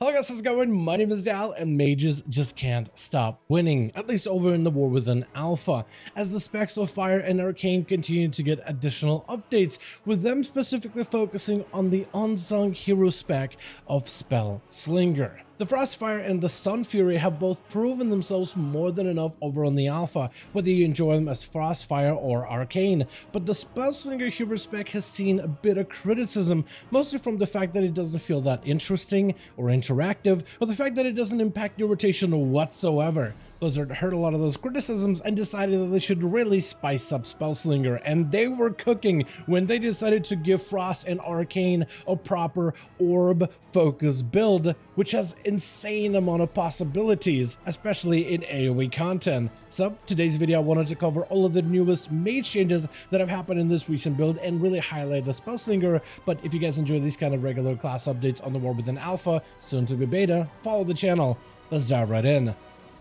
Hello guys, how's it going? My name is Dal, and mages just can't stop winning, at least over in the War Within Alpha, as the specs of Fire and Arcane continue to get additional updates, with them specifically focusing on the unsung hero spec of Spellslinger. The Frostfire and the Sunfury have both proven themselves more than enough over on the Alpha, whether you enjoy them as Frostfire or Arcane, but the Spellslinger hero spec has seen a bit of criticism, mostly from the fact that it doesn't feel that interesting or interactive, or the fact that it doesn't impact your rotation whatsoever. Blizzard heard a lot of those criticisms and decided that they should really spice up Spellslinger, and they were cooking when they decided to give Frost and Arcane a proper orb-focused build, which has insane amount of possibilities, especially in AoE content. So today's video, I wanted to cover all of the newest mage changes that have happened in this recent build and really highlight the Spellslinger. But if you guys enjoy these kind of regular class updates on the War Within Alpha, soon to be beta, follow the channel. Let's dive right in.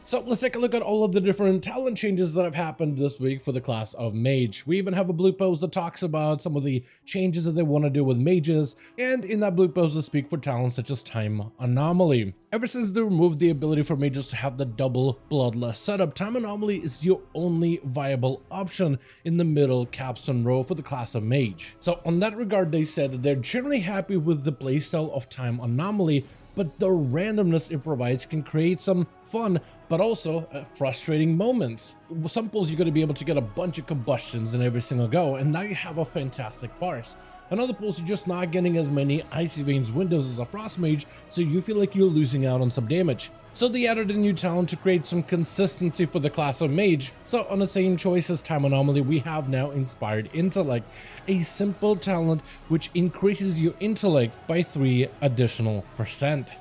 So let's take a look at all of the different talent changes that have happened this week for the class of Mage. We even have a blue post that talks about some of the changes that they want to do with mages, and in that blue post they speak for talents such as Time Anomaly. Ever since they removed the ability for mages to have the double bloodlust setup, Time Anomaly is your only viable option in the middle capstone row for the class of Mage. So on that regard, they said that they're generally happy with the playstyle of Time Anomaly, but the randomness it provides can create some fun but also frustrating moments. Some pulls you're going to be able to get a bunch of combustions in every single go, and now you have a fantastic parse. Another pulls you're just not getting as many Icy Veins windows as a Frost Mage, so you feel like you're losing out on some damage. So they added a new talent to create some consistency for the class of Mage. So on the same choice as Time Anomaly, we have now Inspired Intellect, a simple talent which increases your intellect by 3% additional.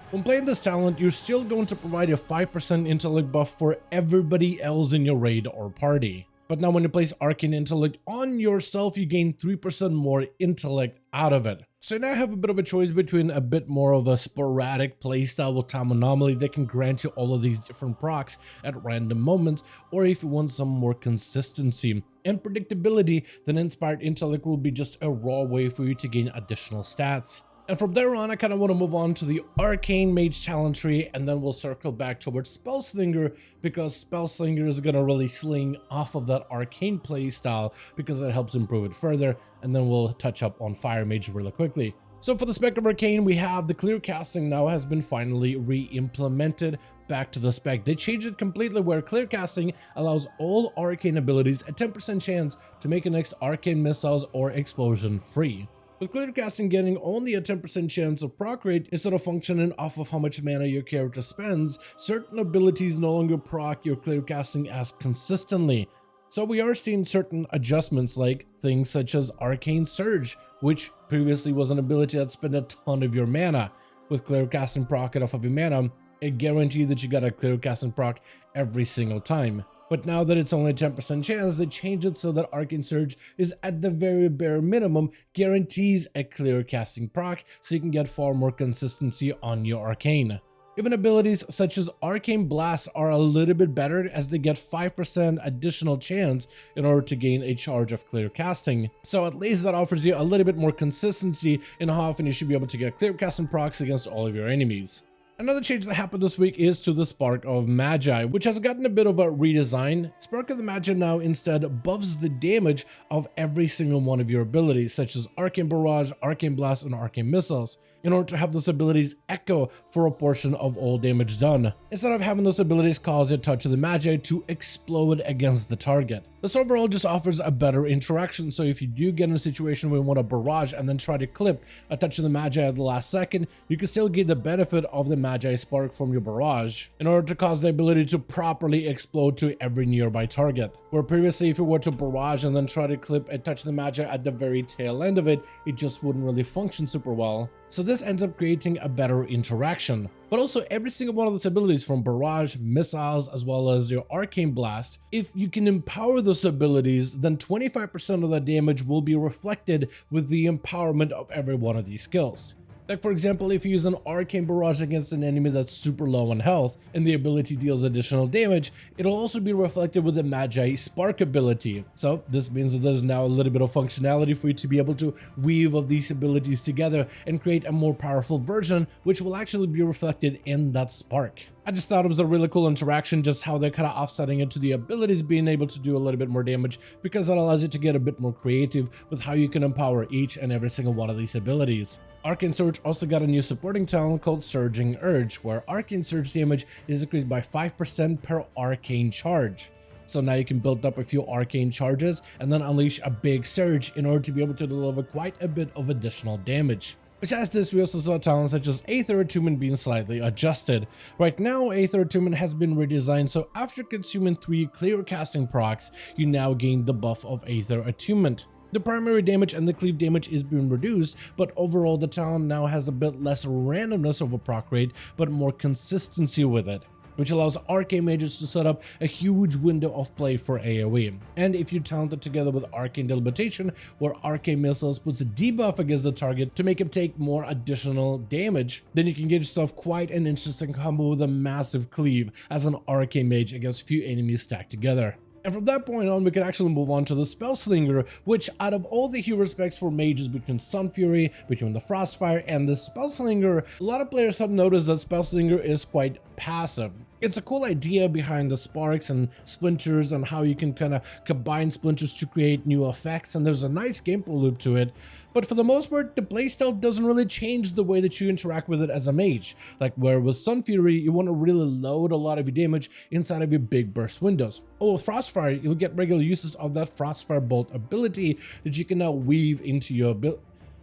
When playing this talent, you're still going to provide a 5% intellect buff for everybody else in your raid or party. But now when you place Arcane Intellect on yourself, you gain 3% more intellect out of it. So now I have a bit of a choice between a bit more of a sporadic playstyle with Time Anomaly that can grant you all of these different procs at random moments, or if you want some more consistency and predictability, then Inspired Intellect will be just a raw way for you to gain additional stats. And from there on, I kind of want to move on to the Arcane Mage talent tree, and then we'll circle back towards Spellslinger, because Spellslinger is going to really sling off of that Arcane playstyle because it helps improve it further, and then we'll touch up on Fire Mage really quickly. So for the spec of Arcane, we have the clear casting now has been finally re-implemented back to the spec. They changed it completely, where clear casting allows all Arcane abilities a 10% chance to make your next Arcane missiles or explosion free. With clear casting getting only a 10% chance of proc rate instead of functioning off of how much mana your character spends, certain abilities no longer proc your clear casting as consistently. So we are seeing certain adjustments, like things such as Arcane Surge, which previously was an ability that spent a ton of your mana. With clear casting proc it off of your mana, it guaranteed that you got a clear casting proc every single time. But now that it's only a 10% chance, they changed it so that Arcane Surge is at the very bare minimum, guarantees a clear casting proc, so you can get far more consistency on your Arcane. Even abilities such as Arcane Blast are a little bit better, as they get 5% additional chance in order to gain a charge of clear casting. So at least that offers you a little bit more consistency in how often you should be able to get clear casting procs against all of your enemies. Another change that happened this week is to the Spark of Magi, which has gotten a bit of a redesign. Spark of the Magi now instead buffs the damage of every single one of your abilities, such as Arcane Barrage, Arcane Blast, and Arcane Missiles, in order to have those abilities echo for a portion of all damage done, instead of having those abilities cause a touch of the Magi to explode against the target. This overall just offers a better interaction, so if you do get in a situation where you want to barrage and then try to clip a touch of the Magi at the last second, you can still get the benefit of the Magi Spark from your barrage, in order to cause the ability to properly explode to every nearby target. Where previously if you were to barrage and then try to clip a touch of the Magi at the very tail end of it, it just wouldn't really function super well. So this ends up creating a better interaction. But also every single one of those abilities, from Barrage, Missiles, as well as your Arcane Blast, if you can empower those abilities, then 25% of that damage will be reflected with the empowerment of every one of these skills. Like for example, if you use an Arcane Barrage against an enemy that's super low on health and the ability deals additional damage, it'll also be reflected with the Magi Spark ability. So this means that there's now a little bit of functionality for you to be able to weave of these abilities together and create a more powerful version, which will actually be reflected in that spark. I just thought it was a really cool interaction, just how they're kind of offsetting it to the abilities being able to do a little bit more damage, because that allows you to get a bit more creative with how you can empower each and every single one of these abilities. Arcane Surge also got a new supporting talent called Surging Urge, where Arcane Surge damage is increased by 5% per arcane charge. So now you can build up a few arcane charges and then unleash a big surge in order to be able to deliver quite a bit of additional damage. Besides this, we also saw talents such as Aether Attunement being slightly adjusted. Right now, Aether Attunement has been redesigned, so after consuming 3 clear casting procs, you now gain the buff of Aether Attunement. The primary damage and the cleave damage is being reduced, but overall the talent now has a bit less randomness of a proc rate, but more consistency with it, which allows Arcane Mages to set up a huge window of play for AoE. And if you talent it together with Arcane Delimitation, where Arcane Missiles puts a debuff against the target to make him take more additional damage, then you can get yourself quite an interesting combo with a massive cleave as an Arcane Mage against a few enemies stacked together. And from that point on, we can actually move on to the Spellslinger, which out of all the hero specs for mages between Sunfury, between the Frostfire, and the Spellslinger, a lot of players have noticed that Spellslinger is quite passive. It's a cool idea behind the sparks and splinters and how you can kind of combine splinters to create new effects, and there's a nice gameplay loop to it. But for the most part, the playstyle doesn't really change the way that you interact with it as a mage. Like where with Sunfury, you want to really load a lot of your damage inside of your big burst windows. Or with Frostfire, you'll get regular uses of that Frostfire Bolt ability that you can now weave into your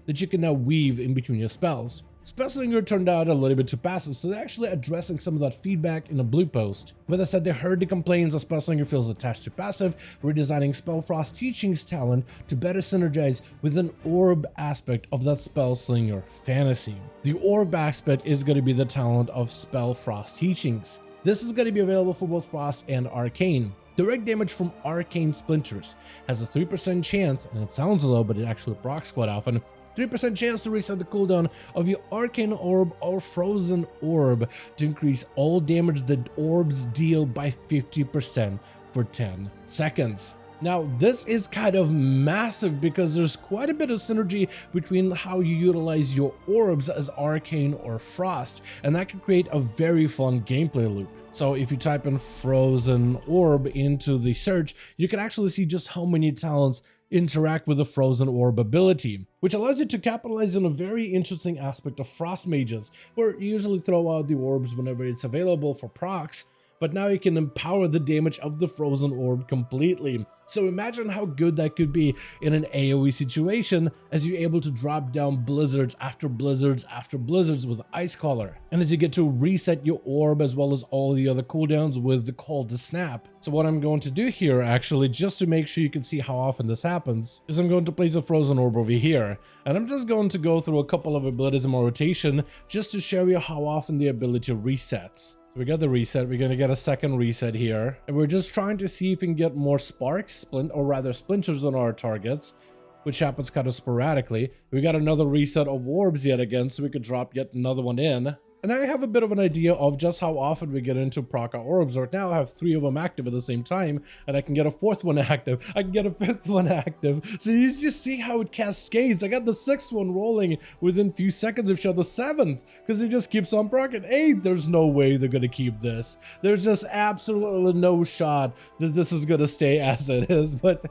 in between your spells. Spellslinger turned out a little bit too passive, so they're actually addressing some of that feedback in a blue post. Where they said they heard the complaints that Spellslinger feels attached to passive, redesigning Spellfrost Teachings talent to better synergize with an orb aspect of that Spellslinger fantasy. The orb aspect is going to be the talent of Spellfrost Teachings. This is going to be available for both Frost and Arcane. Direct damage from Arcane Splinters has a 3% chance, and it sounds low, but it actually procs quite often, 3% chance to reset the cooldown of your Arcane Orb or Frozen Orb to increase all damage the orbs deal by 50% for 10 seconds. Now, this is kind of massive because there's quite a bit of synergy between how you utilize your orbs as Arcane or Frost, and that can create a very fun gameplay loop. So if you type in Frozen Orb into the search, you can actually see just how many talents interact with the Frozen Orb ability, which allows you to capitalize on a very interesting aspect of Frost Mages, where you usually throw out the orbs whenever it's available for procs, but now you can empower the damage of the Frozen Orb completely. So imagine how good that could be in an AoE situation, as you're able to drop down blizzards after blizzards after blizzards with Ice Collar, and as you get to reset your orb as well as all the other cooldowns with the Call to Snap. So what I'm going to do here, actually, just to make sure you can see how often this happens, is I'm going to place a Frozen Orb over here, and I'm just going to go through a couple of abilities in more rotation just to show you how often the ability resets. We got the reset, we're gonna get a second reset here, and we're just trying to see if we can get more sparks, splinters on our targets, which happens kind of sporadically. We got another reset of orbs yet again, so we could drop yet another one in. And I have a bit of an idea of just how often we get into proc our orbs. Right now I have 3 of them active at the same time, and I can get a 4th one active. I can get a 5th one active. So you just see how it cascades. I got the 6th one rolling within a few seconds of each other, 7th, because it just keeps on proccing. 8th, there's no way they're gonna keep this. There's just absolutely no shot that this is gonna stay as it is, but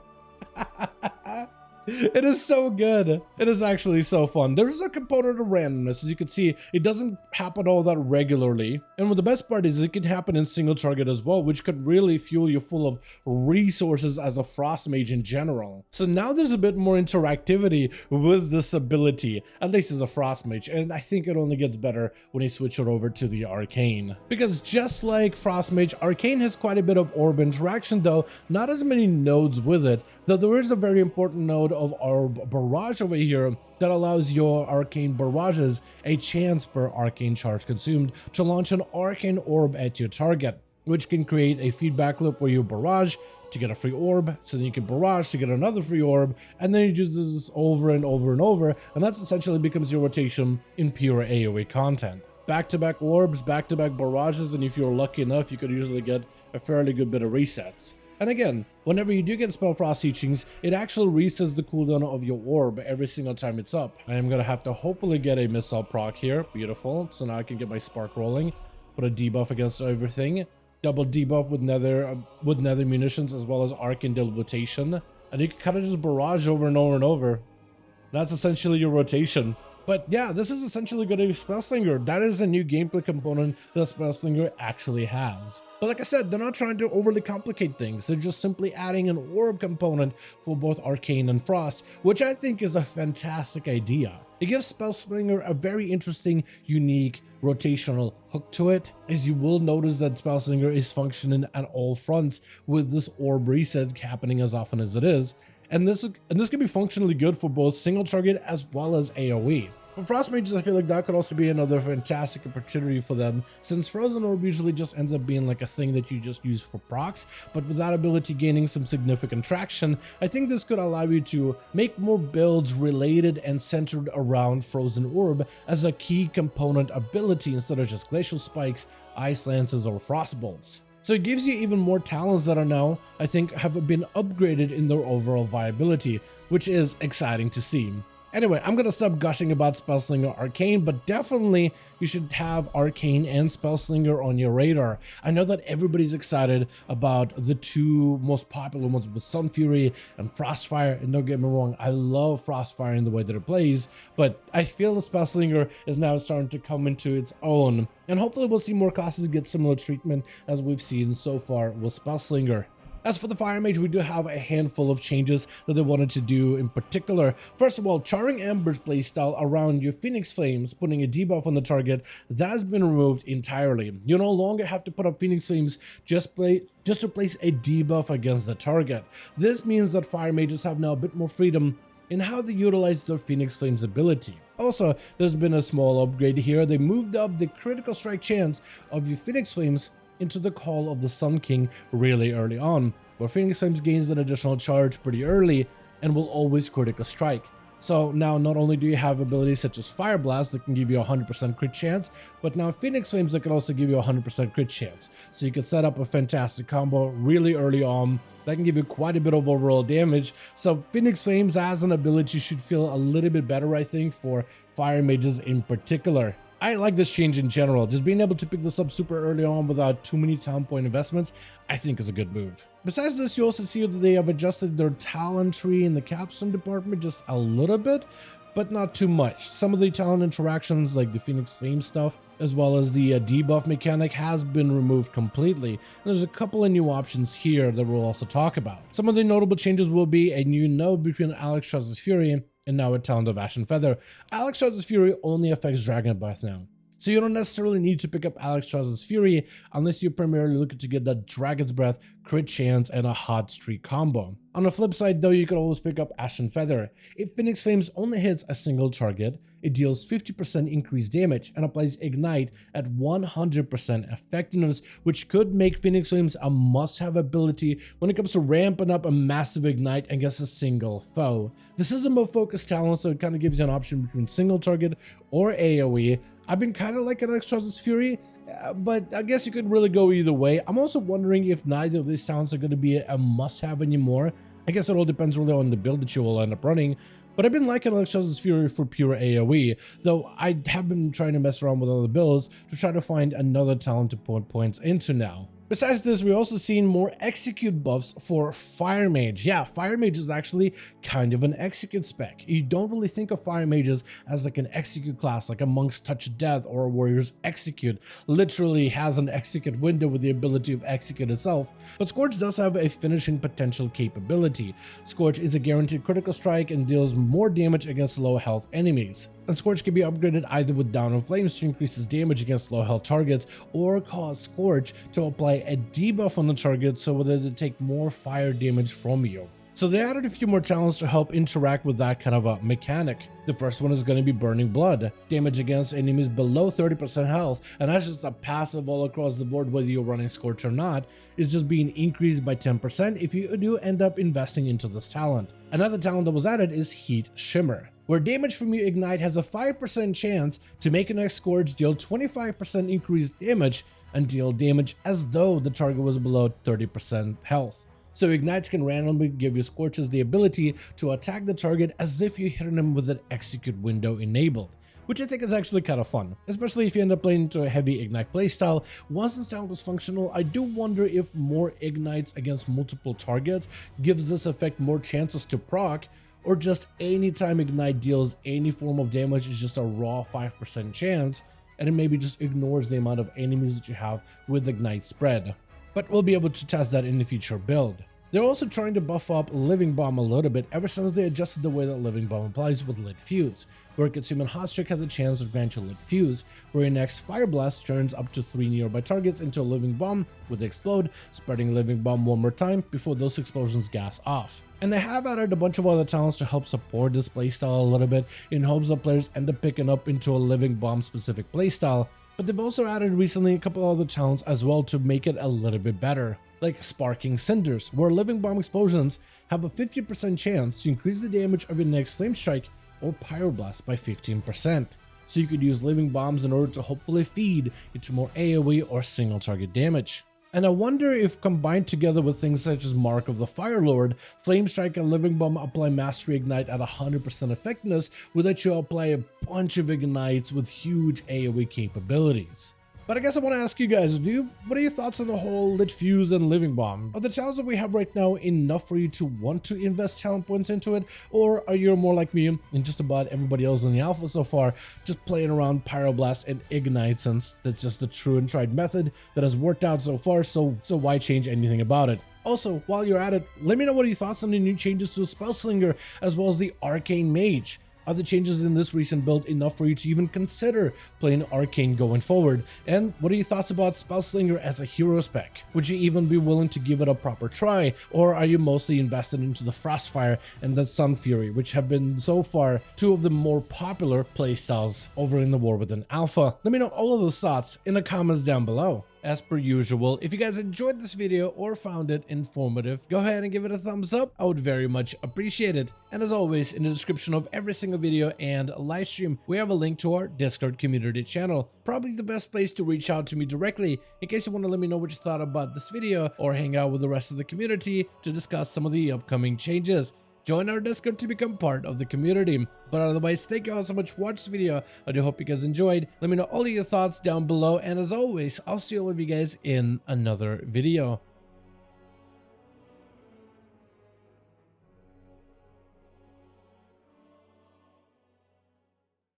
it is so good. It is actually so fun. There's a component of randomness. As you can see, it doesn't happen all that regularly. And what the best part is, it can happen in single target as well, which could really fuel you full of resources as a Frost Mage in general. So now there's a bit more interactivity with this ability, at least as a Frost Mage. And I think it only gets better when you switch it over to the Arcane. Because just like Frost Mage, Arcane has quite a bit of orb interaction, though not as many nodes with it, though there is a very important node of our barrage over here that allows your arcane barrages a chance per arcane charge consumed to launch an arcane orb at your target, which can create a feedback loop where your barrage to get a free orb, so then you can barrage to get another free orb, and then you just do this over and over and over, and that's essentially becomes your rotation in pure AoE content. Back-to-back orbs, back-to-back barrages, and if you're lucky enough, you could usually get a fairly good bit of resets. And again, whenever you do get Spell Frost teachings, it actually resets the cooldown of your orb every single time it's up. I am gonna have to hopefully get a missile proc here. Beautiful. So now I can get my spark rolling, put a debuff against everything, double debuff with nether munitions as well as Arcane debilitation, and you can kind of just barrage over and over and over. That's essentially your rotation. But yeah, this is essentially going to be Spellslinger. That is a new gameplay component that Spellslinger actually has. But like I said, they're not trying to overly complicate things. They're just simply adding an orb component for both Arcane and Frost, which I think is a fantastic idea. It gives Spellslinger a very interesting, unique, rotational hook to it, as you will notice that Spellslinger is functioning at all fronts with this orb reset happening as often as it is. And this can be functionally good for both single target as well as AoE. For Frost Mages, I feel like that could also be another fantastic opportunity for them, since Frozen Orb usually just ends up being like a thing that you just use for procs, but with that ability gaining some significant traction, I think this could allow you to make more builds related and centered around Frozen Orb as a key component ability instead of just Glacial Spikes, Ice Lances, or Frost Bolts. So it gives you even more talents that are now, I think, have been upgraded in their overall viability, which is exciting to see. Anyway, I'm gonna stop gushing about Spellslinger Arcane, but definitely you should have Arcane and Spellslinger on your radar. I know that everybody's excited about the two most popular ones with Sunfury and Frostfire, and don't get me wrong, I love Frostfire in the way that it plays, but I feel the Spellslinger is now starting to come into its own, and hopefully we'll see more classes get similar treatment as we've seen so far with Spellslinger. As for the Fire Mage, we do have a handful of changes that they wanted to do in particular. First of all, Charring Ember's playstyle around your Phoenix Flames, putting a debuff on the target, that has been removed entirely. You no longer have to put up Phoenix Flames just to place a debuff against the target. This means that Fire Mages have now a bit more freedom in how they utilize their Phoenix Flames ability. Also, there's been a small upgrade here. They moved up the critical strike chance of your Phoenix Flames into the Call of the Sun King really early on, where Phoenix Flames gains an additional charge pretty early and will always critical strike. So now not only do you have abilities such as Fire Blast that can give you a 100% crit chance, but now Phoenix Flames that can also give you a 100% crit chance. So you can set up a fantastic combo really early on that can give you quite a bit of overall damage. So Phoenix Flames as an ability should feel a little bit better, I think, for Fire Mages in particular. I like this change in general. Just being able to pick this up super early on without too many talent point investments, I think is a good move. Besides this, you also see that they have adjusted their talent tree in the capstone department just a little bit, but not too much. Some of the talent interactions like the Phoenix Flame stuff, as well as the debuff mechanic, has been removed completely. And there's a couple of new options here that we'll also talk about. Some of the notable changes will be a new node between Alexstrasza's Fury and now a talent of Ashen Feather. Alexstrasza's Fury only affects Dragon Breath now, so you don't necessarily need to pick up Alexstrasza's Fury unless you're primarily looking to get that Dragon's Breath, crit chance, and a hot streak combo. On the flip side though, you can always pick up Ashen Feather. If Phoenix Flames only hits a single target, it deals 50% increased damage and applies Ignite at 100% effectiveness, which could make Phoenix Flames a must-have ability when it comes to ramping up a massive Ignite against a single foe. This is a more focused talent, so it kind of gives you an option between single target or AoE. I've been kind of liking Alexstrasza's Fury, but I guess you could really go either way. I'm also wondering if neither of these talents are going to be a must-have anymore. I guess it all depends really on the build that you will end up running. But I've been liking Alexstrasza's Fury for pure AoE, though I have been trying to mess around with other builds to try to find another talent to put points into now. Besides this, we're also seeing more execute buffs for Fire Mage. Yeah, Fire Mage is actually kind of an execute spec. You don't really think of Fire Mages as like an execute class, like a Monk's Touch Death or a Warrior's Execute. Literally has an execute window with the ability of execute itself, but Scorch does have a finishing potential capability. Scorch is a guaranteed critical strike and deals more damage against low health enemies. And Scorch can be upgraded either with Down in Flames to increase his damage against low health targets, or cause Scorch to apply a debuff on the target so that they take more fire damage from you. So they added a few more talents to help interact with that kind of a mechanic. The first one is going to be Burning Blood. Damage against enemies below 30% health, and that's just a passive all across the board whether you're running Scorch or not, is just being increased by 10% if you do end up investing into this talent. Another talent that was added is Heat Shimmer, where damage from your Ignite has a 5% chance to make your next Scourge deal 25% increased damage and deal damage as though the target was below 30% health. So Ignites can randomly give your Scorches the ability to attack the target as if you're hitting them with an execute window enabled, which I think is actually kind of fun, especially if you end up playing into a heavy Ignite playstyle. Once this talent is functional, I do wonder if more Ignites against multiple targets gives this effect more chances to proc, or just anytime Ignite deals any form of damage is just a raw 5% chance, and it maybe just ignores the amount of enemies that you have with Ignite spread. But we'll be able to test that in the future build. They're also trying to buff up Living Bomb a little bit ever since they adjusted the way that Living Bomb applies with Lit Fuse, where Consuming Hot Streak has a chance to grant you Lit Fuse, where your next Fire Blast turns up to 3 nearby targets into a Living Bomb with Explode, spreading Living Bomb one more time before those explosions gas off. And they have added a bunch of other talents to help support this playstyle a little bit in hopes that players end up picking up into a Living Bomb specific playstyle. But they've also added recently a couple other talents as well to make it a little bit better, like Sparking Cinders, where Living Bomb explosions have a 50% chance to increase the damage of your next Flame Strike or Pyroblast by 15%. So you could use Living Bombs in order to hopefully feed into more AoE or single target damage. And I wonder if combined together with things such as Mark of the Fire Lord, Flame Strike and Living Bomb apply Mastery Ignite at 100% effectiveness will let you apply a bunch of Ignites with huge AoE capabilities. But I guess I want to ask you guys, what are your thoughts on the whole Lit Fuse and Living Bomb? Are the talents that we have right now enough for you to want to invest talent points into it? Or are you more like me and just about everybody else in the alpha so far, just playing around Pyroblast and Ignite, since that's just the true and tried method that has worked out so far, so why change anything about it? Also, while you're at it, let me know what are your thoughts on the new changes to the Spellslinger as well as the Arcane Mage. Are the changes in this recent build enough for you to even consider playing Arcane going forward? And what are your thoughts about Spellslinger as a hero spec? Would you even be willing to give it a proper try? Or are you mostly invested into the Frostfire and the Sun Fury, which have been so far two of the more popular playstyles over in the War Within Alpha? Let me know all of those thoughts in the comments down below. As per usual, if you guys enjoyed this video or found it informative, go ahead and give it a thumbs up. I would very much appreciate it. And as always, in the description of every single video and live stream, we have a link to our Discord community channel. Probably the best place to reach out to me directly in case you want to let me know what you thought about this video or hang out with the rest of the community to discuss some of the upcoming changes. Join our Discord to become part of the community. But otherwise, thank you all so much for watching this video. I do hope you guys enjoyed. Let me know all of your thoughts down below. And as always, I'll see all of you guys in another video.